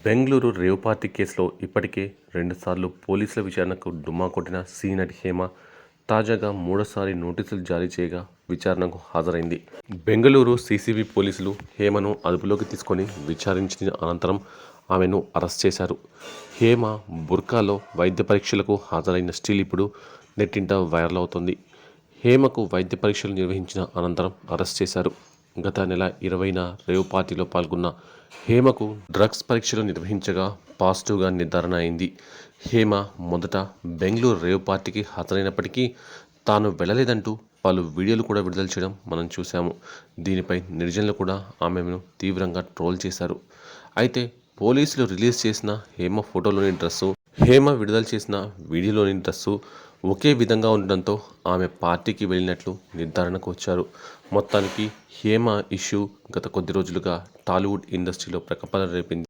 Bengaluru rave party కేసులో ఇప్పటికే రెండుసార్లు పోలీసుల విచారణకు డుమ్మా కొట్టిన సీనటి హేమ తాజాగా మూడోసారి నోటీసులు జారీ చేయగా విచారణకు హాజరైంది. బెంగళూరు సీసీబీ పోలీసులు హేమను అదుపులోకి తీసుకొని విచారించిన అనంతరం ఆమెను అరెస్ట్ చేశారు. హేమ బుర్కాలో వైద్య పరీక్షలకు హాజరైన స్టిల్ ఇప్పుడు నెట్టింట వైరల్ అవుతోంది. హేమకు వైద్య పరీక్షలు నిర్వహించిన అనంతరం అరెస్ట్ చేశారు. గత నెల 20న రేవ్ పార్టీలో పాల్గొన్న హేమకు డ్రగ్స్ పరీక్షలు నిర్వహించగా పాజిటివ్గా నిర్ధారణ అయింది. హేమ మొదట బెంగళూరు రేవ్ పార్టీకి హాజరైనప్పటికీ తాను వెళ్ళలేదంటూ పలు వీడియోలు కూడా విడుదల చేయడం మనం చూశాము. దీనిపై నెటిజన్లు కూడా ఆమెను తీవ్రంగా ట్రోల్ చేశారు. అయితే పోలీసులు రిలీజ్ చేసిన హేమ ఫోటోలోని డ్రెస్సు, హేమ విడుదల చేసిన వీడియోలోని డ్రెస్సు ఒకే విధంగా ఉండడంతో ఆమె పార్టీకి వెళ్ళినట్లు నిర్ధారణకు వచ్చారు. మొత్తానికి హేమ ఇష్యూ గత కొద్ది రోజులుగా టాలీవుడ్ ఇండస్ట్రీలో ప్రకంపనలు రేపింది.